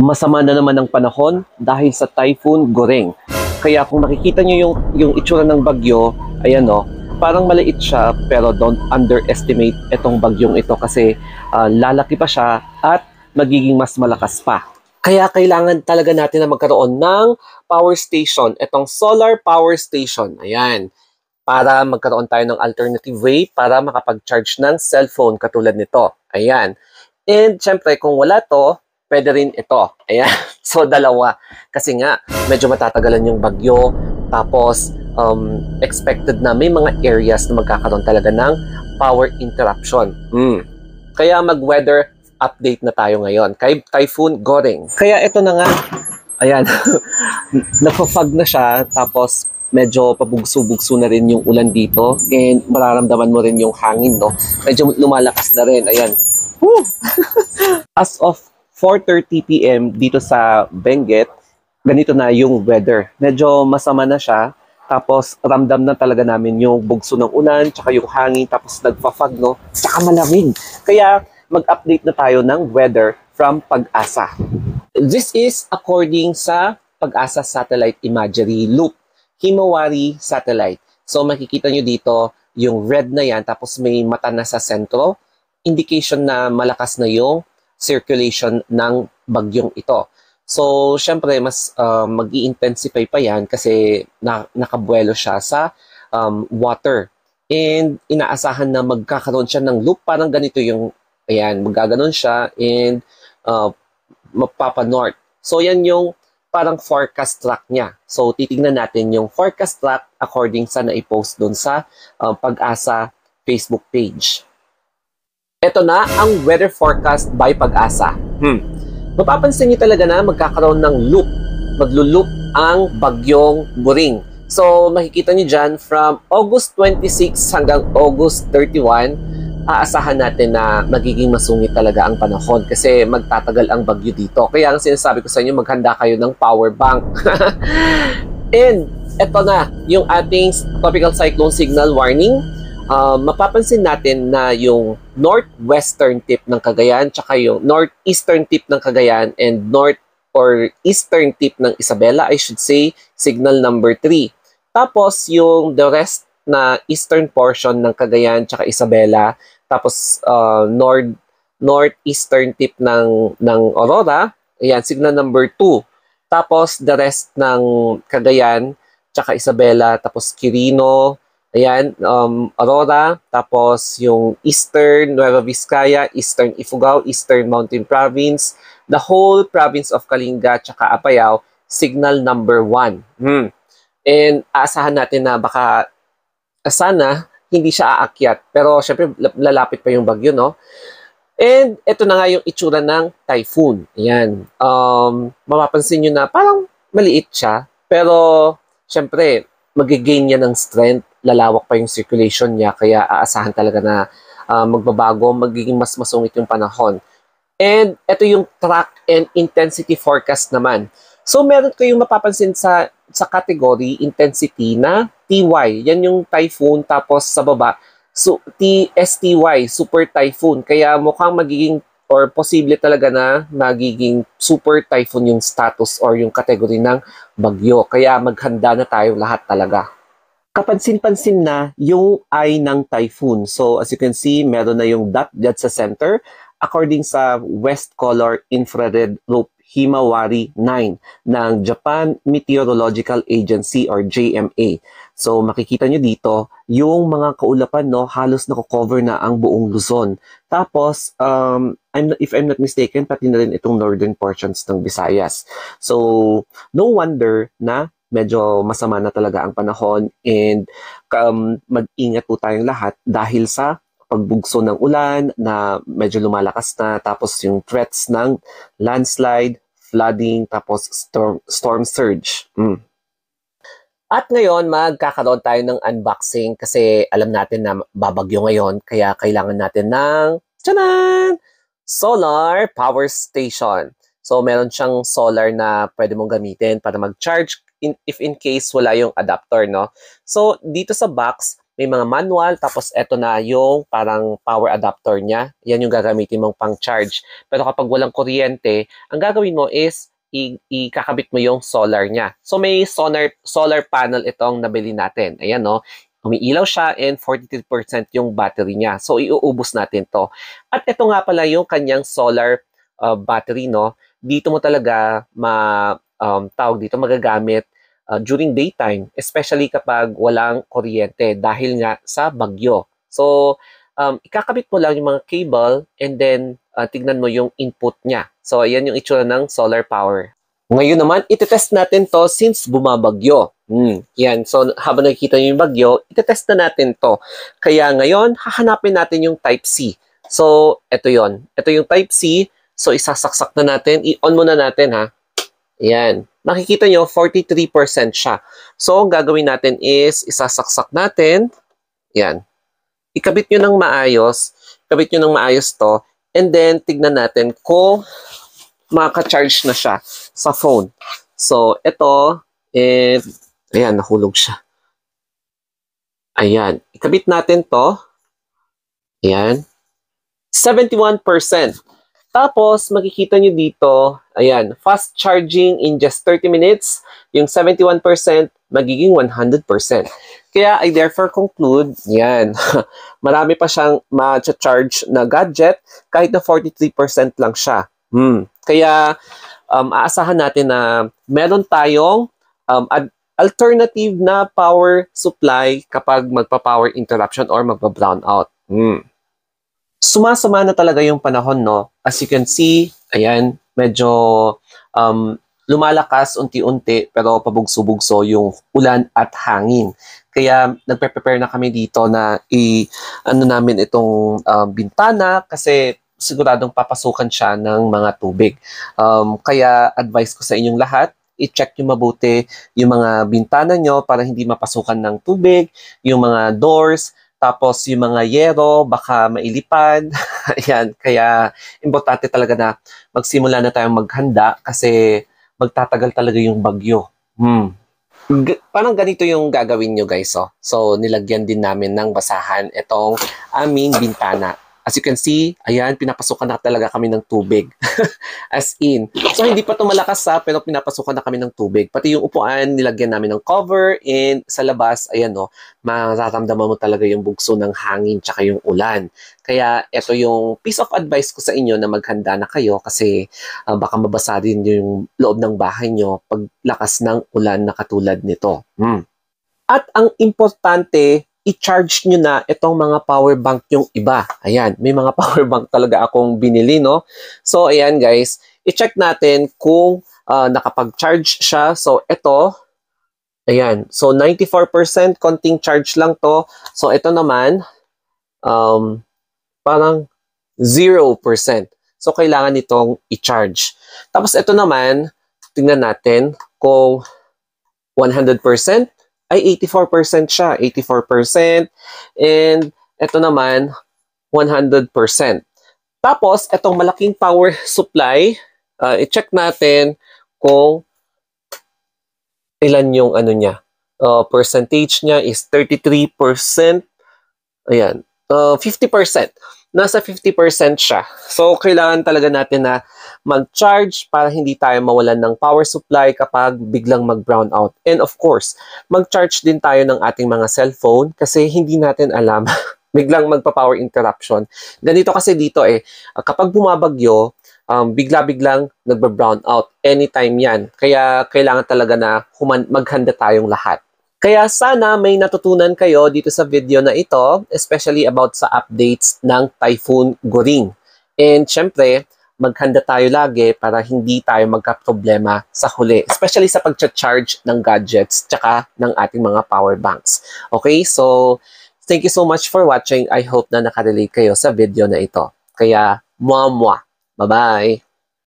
Masama na naman ang panahon dahil sa Typhoon Goreng. Kaya kung nakikita nyo yung itsura ng bagyo, ayan o, parang maliit siya pero don't underestimate itong bagyong ito kasi lalaki pa siya at magiging mas malakas pa. Kaya kailangan talaga natin na magkaroon ng power station, itong solar power station. Ayan, para magkaroon tayo ng alternative way para makapag-charge ng cellphone katulad nito. Ayan. And syempre kung wala to, pwede rin ito. Ayan. So, dalawa. Kasi nga, medyo matatagalan yung bagyo. Tapos, expected na may mga areas na magkakaroon talaga ng power interruption. Kaya mag-weather update na tayo ngayon kay Typhoon Goreng. Kaya ito na nga. Ayan. Nagpa-fog na siya. Tapos, medyo pabugso-bugso na rin yung ulan dito. And mararamdaman mo rin yung hangin, no? Medyo lumalakas na rin. Ayan. Woo! As of 4:30 p.m. dito sa Benguet, ganito na yung weather. Medyo masama na siya. Tapos ramdam na talaga namin yung bugso ng ulan, tsaka yung hangin, tapos nagpa-fog, no? Tsaka malamig. Kaya mag-update na tayo ng weather from Pag-asa. This is according sa Pag-asa Satellite Imagery Loop, Himawari Satellite. So makikita nyo dito yung red na yan, tapos may mata na sa sentro. Indication na malakas na yung circulation ng bagyong ito. So, syempre, mas mag-i-intensify pa yan kasi nakabuelo siya sa water. And inaasahan na magkakaroon siya ng loop. Parang ganito yung, ayan, magaganon siya and mapapa-north. So, yan yung parang forecast track niya. So, titignan natin yung forecast track according sa na-post dun sa Pag-asa Facebook page. Ito na ang weather forecast by Pag-asa. Mapapansin niyo talaga na magkakaroon ng loop. Maglo-loop ang bagyong Goreng. So, makikita niyo dyan from August 26 hanggang August 31, aasahan natin na magiging masungit talaga ang panahon kasi magtatagal ang bagyo dito. Kaya ang sinasabi ko sa inyo, maghanda kayo ng power bank. And ito na yung ating tropical cyclone signal warning. Mapapansin natin na yung northwestern tip ng Cagayan tsaka yung northeastern tip ng Cagayan and north or eastern tip ng Isabela, I should say, signal number 3. Tapos yung the rest na eastern portion ng Cagayan tsaka Isabela, tapos northeastern tip ng Aurora, ayan, signal number 2. Tapos the rest ng Cagayan tsaka Isabela, tapos Quirino, ayan, Aurora, tapos yung Eastern Nueva Vizcaya, Eastern Ifugao, Eastern Mountain Province, the whole province of Kalinga, tsaka Apayao, signal number 1. And aasahan natin na baka sana hindi siya aakyat, pero syempre lalapit pa yung bagyo, no? And ito na nga yung itsura ng typhoon. Ayan. Mapapansin nyo na parang maliit siya, pero syempre mag-gain niya ng strength, lalawak pa yung circulation niya, kaya aasahan talaga na magbabago, magiging mas masungit yung panahon. And ito yung track and intensity forecast naman. So meron kayong mapapansin sa category intensity na TY. Yan yung typhoon, tapos sa baba, so TSTY, super typhoon. Kaya mukhang magiging or posible talaga na magiging super typhoon yung status or yung category ng bagyo. Kaya maghanda na tayo lahat talaga. Kapansin-pansin na yung eye ng typhoon. So as you can see, meron na yung dot dyan sa center according sa West Color Infrared Loop Himawari 9 ng Japan Meteorological Agency or JMA. So makikita nyo dito yung mga kaulapan, no, halos nako-cover na ang buong Luzon. Tapos if I'm not mistaken, pati na rin itong northern portions ng Visayas. So no wonder na medyo masama na talaga ang panahon and mag-ingat po tayong lahat dahil sa pagbugso ng ulan na medyo lumalakas na, tapos yung threats ng landslide, flooding, tapos storm surge. At ngayon, magkakaroon tayo ng unboxing kasi alam natin na babagyo ngayon, kaya kailangan natin ng solar power station. So meron siyang solar na pwede mong gamitin para mag-charge if in case wala yung adapter, no? So dito sa box, may mga manual, tapos eto na yung parang power adapter niya. Yan yung gagamitin mong pang-charge. Pero kapag walang kuryente, ang gagawin mo is ikakabit mo yung solar niya. So may solar panel itong nabili natin. Ayan, no? Umiilaw siya and 43% yung battery niya. So iuubos natin to. At ito nga pala yung kanyang solar battery, no? Dito mo talaga tawag dito magagamit during daytime, especially kapag walang kuryente dahil nga sa bagyo. So, ikakabit mo lang yung mga cable and then tignan mo yung input niya. So, ayan yung itsura ng solar power. Ngayon naman, itetest natin to since bumabagyo. Yan. So, habang nakikita nyo yung bagyo, itetest na natin to. Kaya ngayon, hahanapin natin yung Type C. So, ito yon. Ito yung Type C. So, isasaksak na natin. I-on muna natin, ha. Yan. Nakikita nyo, 43% siya. So, ang gagawin natin is, isasaksak natin. Yan. Ikabit nyo ng maayos. Ikabit nyo ng maayos to. And then, tignan natin kung makaka-charge na siya sa phone. So, ito, and, ayan, nahulog siya. Ayan. Ikabit natin to. Ayan. 71%. Tapos, makikita nyo dito, ayan, fast charging in just 30 minutes. Yung 71%, magiging 100%. Kaya, I therefore conclude, yan, marami pa siyang ma-charge na gadget kahit na 43% lang siya. Kaya, aasahan natin na meron tayong alternative na power supply kapag magpa-power interruption or magpa-brownout. Sumasama na talaga yung panahon, no? As you can see, ayan, medyo lumalakas unti-unti pero pabugso-bugso yung ulan at hangin. Kaya nagpe-prepare na kami dito na namin itong bintana kasi siguradong papasukan siya ng mga tubig. Kaya advice ko sa inyong lahat, i-check nyo mabuti yung mga bintana nyo para hindi mapasukan ng tubig, yung mga doors, tapos yung mga yero, baka mailipad. Ayan, kaya importante talaga na magsimula na tayong maghanda kasi magtatagal talaga yung bagyo. Parang ganito yung gagawin nyo guys. Oh. So, nilagyan din namin ng basahan itong aming bintana. As you can see, ayan, pinapasukan na talaga kami ng tubig. As in. So, hindi pa ito malakas pero pinapasukan na kami ng tubig. Pati yung upuan, nilagyan namin ng cover. And sa labas, ayan no, mararamdaman mo talaga yung bugso ng hangin tsaka yung ulan. Kaya, ito yung piece of advice ko sa inyo na maghanda na kayo kasi baka mabasa din yung loob ng bahay nyo pag lakas ng ulan na katulad nito. At ang importante, i-charge nyo na itong mga power bank yung iba. Ayan, may mga power bank talaga akong binili, no? So, ayan guys, i-check natin kung nakapag-charge siya. So, ito, ayan. So, 94%, konting charge lang to. So, ito naman, parang 0%. So, kailangan itong i-charge. Tapos, ito naman, tingnan natin kung 100%, ay 84% siya, 84%. And ito naman, 100%. Tapos, itong malaking power supply, i-check natin kung ilan yung ano niya. Percentage niya is 33%. Ayan, 50%. Nasa 50% siya. So, kailangan talaga natin na mag-charge para hindi tayo mawalan ng power supply kapag biglang mag-brown out. And of course, mag-charge din tayo ng ating mga cellphone kasi hindi natin alam biglang magpa-power interruption. Ganito kasi dito kapag bumabagyo, bigla-biglang nagba-brown out. Anytime yan. Kaya kailangan talaga na maghanda tayong lahat. Kaya sana may natutunan kayo dito sa video na ito, especially about sa updates ng Typhoon Goring. And syempre, maghanda tayo lagi para hindi tayo magka-problema sa huli, especially sa pag-charge ng gadgets tsaka ng ating mga power banks. Okay, so thank you so much for watching. I hope na nakarelate kayo sa video na ito. Kaya, mwah mwah. Bye-bye!